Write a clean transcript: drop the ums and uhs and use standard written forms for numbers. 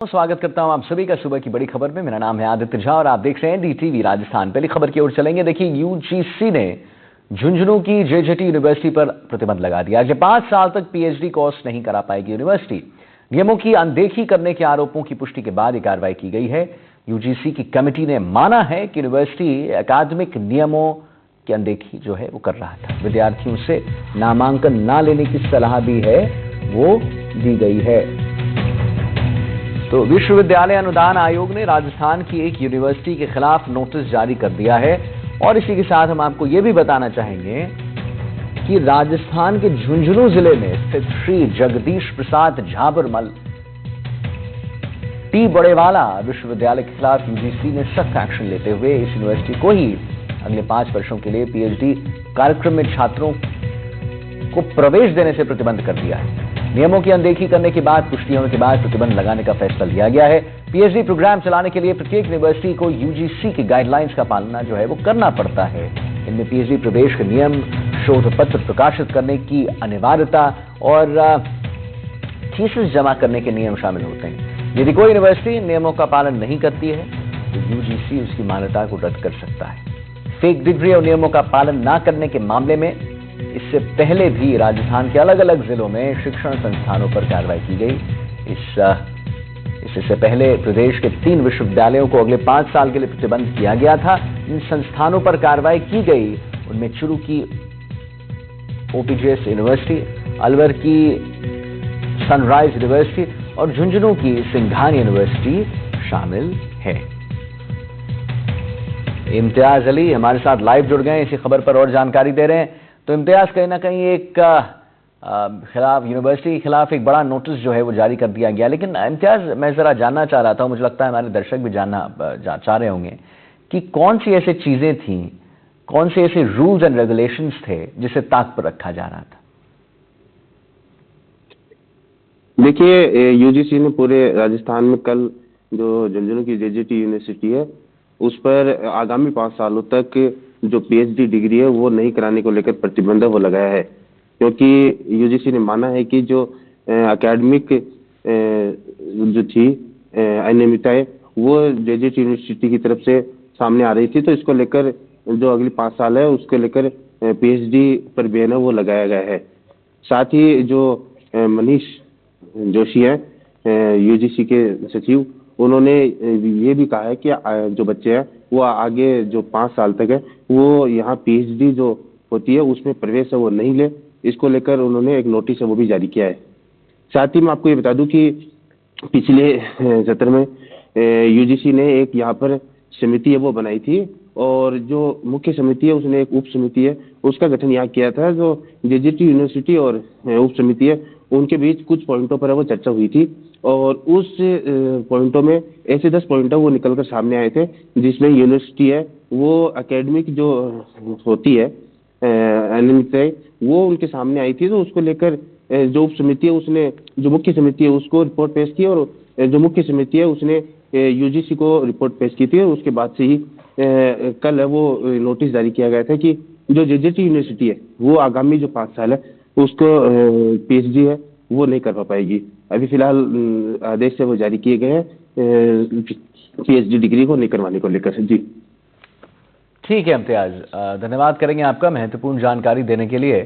स्वागत करता हूं आप सभी का सुबह की बड़ी खबर में। मेरा नाम है आदित्य झा और आप देख रहे हैं DTV राजस्थान। पहली खबर की ओर चलेंगे। देखिए, यूजीसी ने झुंझुनू की जेजेटी यूनिवर्सिटी पर प्रतिबंध लगा दिया। अगले 5 साल तक पीएचडी कोर्स नहीं करा पाएगी यूनिवर्सिटी। नियमों की अनदेखी करने के आरोपों की पुष्टि के बाद यह कार्रवाई की गई है। यूजीसी की कमेटी ने माना है कि यूनिवर्सिटी अकादमिक नियमों की अनदेखी जो है वो कर रहा था। विद्यार्थियों से नामांकन ना लेने की सलाह भी है वो दी गई है। तो विश्वविद्यालय अनुदान आयोग ने राजस्थान की एक यूनिवर्सिटी के खिलाफ नोटिस जारी कर दिया है। और इसी के साथ हम आपको यह भी बताना चाहेंगे कि राजस्थान के झुंझुनू जिले में स्थित श्री जगदीश प्रसाद झाबरमल टी बड़ेवाला विश्वविद्यालय के खिलाफ यूजीसी ने सख्त एक्शन लेते हुए इस यूनिवर्सिटी को ही अगले 5 वर्षों के लिए पीएचडी कार्यक्रम में छात्रों को प्रवेश देने से प्रतिबंध कर दिया है। नियमों की अनदेखी करने के बाद पुष्टि होने के बाद प्रतिबंध लगाने का फैसला लिया गया है। पीएचडी प्रोग्राम चलाने के लिए प्रत्येक यूनिवर्सिटी को यूजीसी की गाइडलाइंस का पालना जो है वो करना पड़ता है। इनमें पीएचडी प्रवेश के नियम, शोध पत्र प्रकाशित करने की अनिवार्यता और थीसिस जमा करने के नियम शामिल होते हैं। यदि कोई यूनिवर्सिटी नियमों का पालन नहीं करती है तो यूजीसी उसकी मान्यता को रद्द कर सकता है। फेक डिग्री और नियमों का पालन न करने के मामले में इससे पहले भी राजस्थान के अलग अलग जिलों में शिक्षण संस्थानों पर कार्रवाई की गई। इससे पहले प्रदेश के 3 विश्वविद्यालयों को अगले 5 साल के लिए प्रतिबंध किया गया था। इन संस्थानों पर कार्रवाई की गई। उनमें चुरू की ओपीजेएस यूनिवर्सिटी, अलवर की सनराइज यूनिवर्सिटी और झुंझुनू की सिंघानी यूनिवर्सिटी शामिल है। इम्तियाज अली हमारे साथ लाइव जुड़ गए, इसी खबर पर और जानकारी दे रहे हैं। तो इम्तियाज, कहीं ना कहीं एक खिलाफ यूनिवर्सिटी के खिलाफ एक बड़ा नोटिस जो है वो जारी कर दिया गया। लेकिन इम्तियाज, मैं जरा जानना चाह रहा था, मुझे लगता है हमारे दर्शक भी जानना चाह रहे होंगे कि कौन सी ऐसी चीजें थी, कौन से ऐसे रूल्स एंड रेगुलेशंस थे जिसे ताक पर रखा जा रहा था। देखिए, यूजीसी ने पूरे राजस्थान में कल जो झुंझुनू की जेजेटी यूनिवर्सिटी है उस पर आगामी 5 सालों तक जो पीएचडी डिग्री है वो नहीं कराने को लेकर प्रतिबंध वो लगाया है। क्योंकि यूजीसी ने माना है कि जो एकेडमिक जो थी अनियमितताएं वो जेजेटी यूनिवर्सिटी की तरफ से सामने आ रही थी। तो इसको लेकर जो अगली 5 साल है उसको लेकर पीएचडी पर बैन है वो लगाया गया है। साथ ही जो मनीष जोशी है यूजीसी के सचिव, उन्होंने ये भी कहा है कि जो बच्चे हैं वो आगे जो 5 साल तक है वो यहाँ पीएचडी जो होती है उसमें प्रवेश है वो नहीं ले। इसको लेकर उन्होंने एक नोटिस है वो भी जारी किया है। साथ ही मैं आपको ये बता दूं कि पिछले सत्र में यूजीसी ने एक यहाँ पर समिति है वो बनाई थी और जो मुख्य समिति है उसने एक उप समिति है उसका गठन यहाँ किया था। जो जेजेटी यूनिवर्सिटी और उप समिति है उनके बीच कुछ पॉइंटों पर वो चर्चा हुई थी और उस पॉइंटों में ऐसे 10 पॉइंट वो निकलकर सामने आए थे जिसमें यूनिवर्सिटी है वो एकेडमिक जो होती है अनियमितताएं वो उनके सामने आई थी। तो उसको लेकर जो उप समिति है उसने जो मुख्य समिति है उसको रिपोर्ट पेश की और जो मुख्य समिति है उसने यूजीसी को रिपोर्ट पेश की थी। और उसके बाद से ही कल है वो नोटिस जारी किया गया था कि जो जेजेटी यूनिवर्सिटी है वो आगामी जो 5 साल है उसको पीएचडी है वो नहीं कर पाएगी। अभी फिलहाल आदेश से वो जारी किए गए हैं पीएचडी डिग्री को नहीं करवाने को लेकर। जी ठीक है इम्तियाज, धन्यवाद करेंगे आपका महत्वपूर्ण जानकारी देने के लिए।